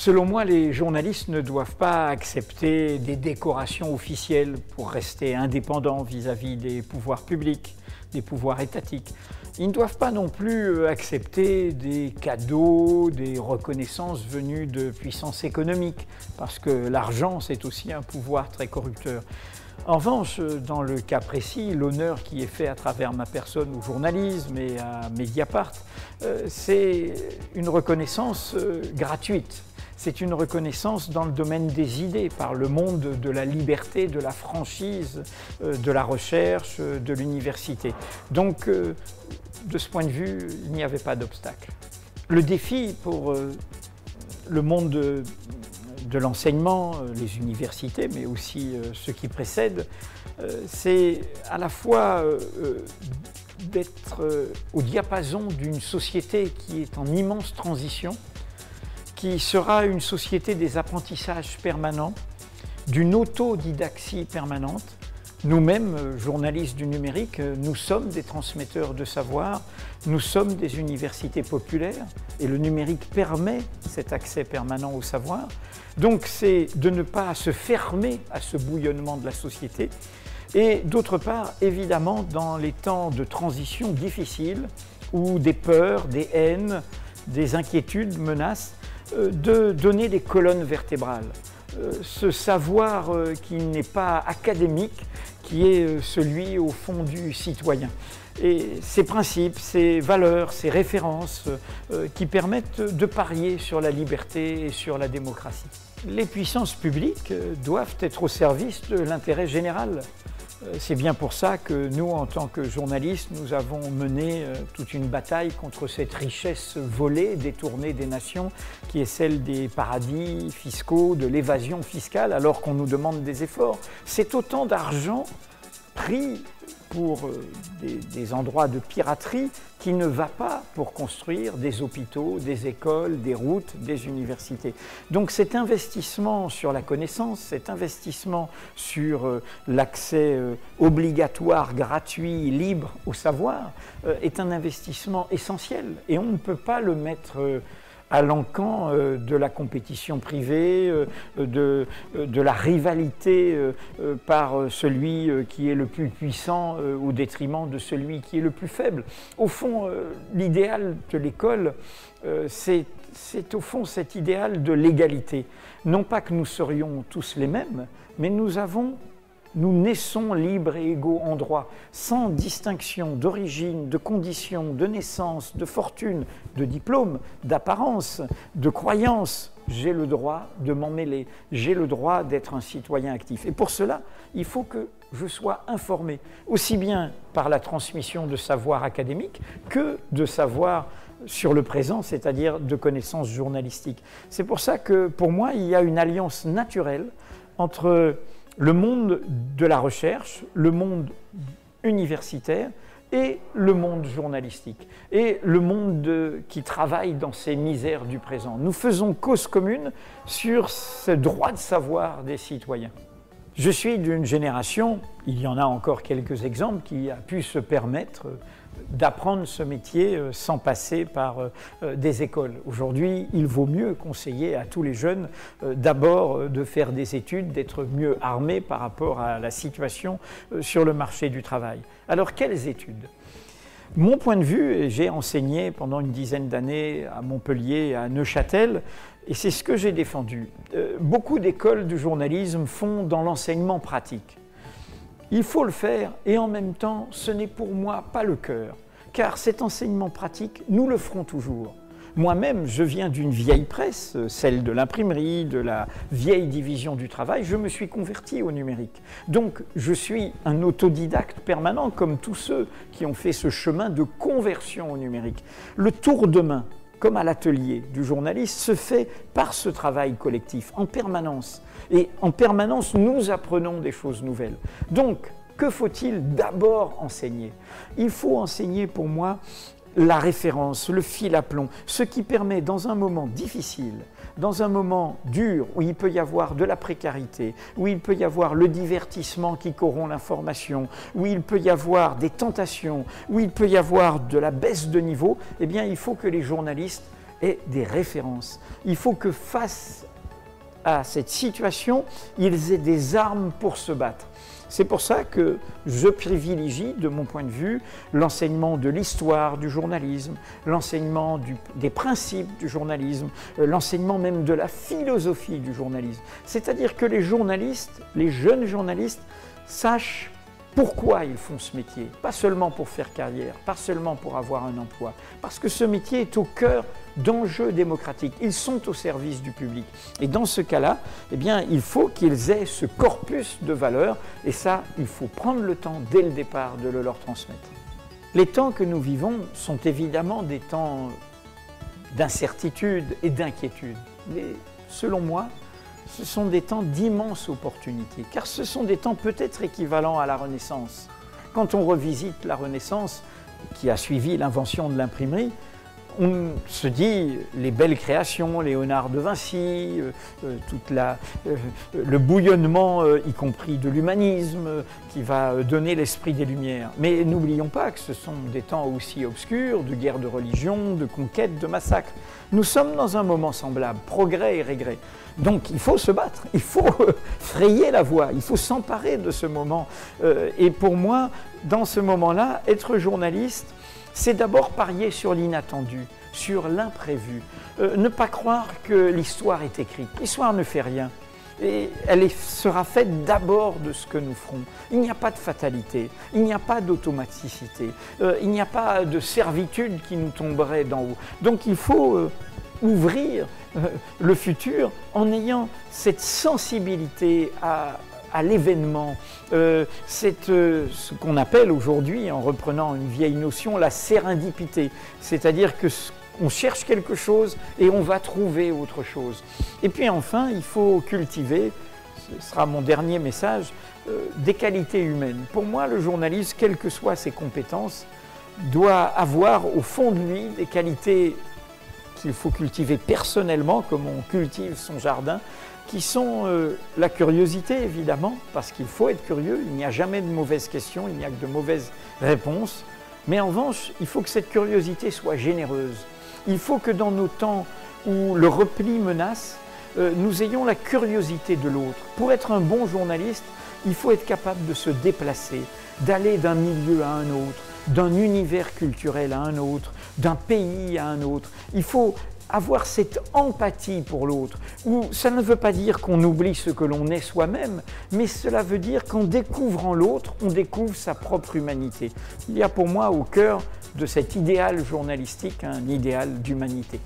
Selon moi, les journalistes ne doivent pas accepter des décorations officielles pour rester indépendants vis-à-vis des pouvoirs publics, des pouvoirs étatiques. Ils ne doivent pas non plus accepter des cadeaux, des reconnaissances venues de puissances économiques, parce que l'argent, c'est aussi un pouvoir très corrupteur. En revanche, dans le cas précis, l'honneur qui est fait à travers ma personne au journalisme et à Mediapart, c'est une reconnaissance gratuite. C'est une reconnaissance dans le domaine des idées, par le monde de la liberté, de la franchise, de la recherche, de l'université. Donc, de ce point de vue, il n'y avait pas d'obstacle. Le défi pour le monde de l'enseignement, les universités, mais aussi ceux qui précèdent, c'est à la fois d'être au diapason d'une société qui est en immense transition, qui sera une société des apprentissages permanents, d'une autodidaxie permanente. Nous-mêmes, journalistes du numérique, nous sommes des transmetteurs de savoir, nous sommes des universités populaires et le numérique permet cet accès permanent au savoir. Donc c'est de ne pas se fermer à ce bouillonnement de la société et d'autre part, évidemment, dans les temps de transition difficiles où des peurs, des haines, des inquiétudes menacent, de donner des colonnes vertébrales. Ce savoir qui n'est pas académique, qui est celui au fond du citoyen. Et ces principes, ces valeurs, ces références qui permettent de parier sur la liberté et sur la démocratie. Les puissances publiques doivent être au service de l'intérêt général. C'est bien pour ça que nous, en tant que journalistes, nous avons mené toute une bataille contre cette richesse volée, détournée des nations, qui est celle des paradis fiscaux, de l'évasion fiscale, alors qu'on nous demande des efforts. C'est autant d'argent pris pour des endroits de piraterie qui ne va pas pour construire des hôpitaux, des écoles, des routes, des universités. Donc cet investissement sur la connaissance, cet investissement sur l'accès obligatoire, gratuit, libre au savoir est un investissement essentiel et on ne peut pas le mettre à l'encan de la compétition privée, de la rivalité par celui qui est le plus puissant au détriment de celui qui est le plus faible. Au fond, l'idéal de l'école, c'est au fond cet idéal de l'égalité. Non pas que nous serions tous les mêmes, mais nous naissons libres et égaux en droit, sans distinction d'origine, de condition, de naissance, de fortune, de diplôme, d'apparence, de croyance. J'ai le droit de m'en mêler, j'ai le droit d'être un citoyen actif. Et pour cela, il faut que je sois informé, aussi bien par la transmission de savoir académique que de savoir sur le présent, c'est-à-dire de connaissances journalistiques. C'est pour ça que, pour moi, il y a une alliance naturelle entre le monde de la recherche, le monde universitaire et le monde journalistique, et le monde qui travaille dans ces misères du présent. Nous faisons cause commune sur ce droit de savoir des citoyens. Je suis d'une génération, il y en a encore quelques exemples, qui a pu se permettre d'apprendre ce métier sans passer par des écoles. Aujourd'hui, il vaut mieux conseiller à tous les jeunes d'abord de faire des études, d'être mieux armés par rapport à la situation sur le marché du travail. Alors, quelles études ? Mon point de vue, et j'ai enseigné pendant une dizaine d'années à Montpellier et à Neuchâtel, et c'est ce que j'ai défendu. Beaucoup d'écoles du journalisme font dans l'enseignement pratique. Il faut le faire et en même temps, ce n'est pour moi pas le cœur, car cet enseignement pratique, nous le ferons toujours. Moi-même, je viens d'une vieille presse, celle de l'imprimerie, de la vieille division du travail, je me suis converti au numérique. Donc, je suis un autodidacte permanent, comme tous ceux qui ont fait ce chemin de conversion au numérique. Le tour de main, comme à l'atelier du journaliste, se fait par ce travail collectif, en permanence. Et en permanence, nous apprenons des choses nouvelles. Donc, que faut-il d'abord enseigner? Il faut enseigner, pour moi, la référence, le fil à plomb, ce qui permet, dans un moment difficile, dans un moment dur, où il peut y avoir de la précarité, où il peut y avoir le divertissement qui corrompt l'information, où il peut y avoir des tentations, où il peut y avoir de la baisse de niveau, eh bien, il faut que les journalistes aient des références. Il faut que face à cette situation, ils aient des armes pour se battre. C'est pour ça que je privilégie, de mon point de vue, l'enseignement de l'histoire du journalisme, l'enseignement des principes du journalisme, l'enseignement même de la philosophie du journalisme. C'est-à-dire que les journalistes, les jeunes journalistes, sachent pourquoi ils font ce métier. Pas seulement pour faire carrière, pas seulement pour avoir un emploi, parce que ce métier est au cœur d'enjeux démocratiques. Ils sont au service du public. Et dans ce cas-là, eh bien, il faut qu'ils aient ce corpus de valeurs, et ça, il faut prendre le temps, dès le départ, de le leur transmettre. Les temps que nous vivons sont évidemment des temps d'incertitude et d'inquiétude. Mais selon moi, ce sont des temps d'immenses opportunités, car ce sont des temps peut-être équivalents à la Renaissance. Quand on revisite la Renaissance, qui a suivi l'invention de l'imprimerie, on se dit les belles créations, Léonard de Vinci, le bouillonnement, y compris de l'humanisme, qui va donner l'esprit des Lumières. Mais n'oublions pas que ce sont des temps aussi obscurs, de guerre de religion, de conquête, de massacre. Nous sommes dans un moment semblable, progrès et régrès. Donc il faut se battre, il faut frayer la voie, il faut s'emparer de ce moment. Et pour moi, dans ce moment-là, être journaliste, c'est d'abord parier sur l'inattendu, sur l'imprévu. Ne pas croire que l'histoire est écrite. L'histoire ne fait rien. Et elle sera faite d'abord de ce que nous ferons. Il n'y a pas de fatalité, il n'y a pas d'automaticité, il n'y a pas de servitude qui nous tomberait d'en haut. Donc il faut ouvrir le futur en ayant cette sensibilité à l'événement, ce qu'on appelle aujourd'hui, en reprenant une vieille notion, la sérendipité. C'est-à-dire que on cherche quelque chose et on va trouver autre chose. Et puis enfin, il faut cultiver, ce sera mon dernier message, des qualités humaines. Pour moi, le journaliste, quelles que soient ses compétences, doit avoir au fond de lui des qualités qu'il faut cultiver personnellement, comme on cultive son jardin, qui sont la curiosité, évidemment, parce qu'il faut être curieux, il n'y a jamais de mauvaises questions, il n'y a que de mauvaises réponses. Mais en revanche, il faut que cette curiosité soit généreuse. Il faut que dans nos temps où le repli menace, nous ayons la curiosité de l'autre. Pour être un bon journaliste, il faut être capable de se déplacer, d'aller d'un milieu à un autre, d'un univers culturel à un autre, d'un pays à un autre. Il faut avoir cette empathie pour l'autre, où ça ne veut pas dire qu'on oublie ce que l'on est soi-même, mais cela veut dire qu'en découvrant l'autre, on découvre sa propre humanité. Il y a pour moi au cœur de cet idéal journalistique un idéal d'humanité.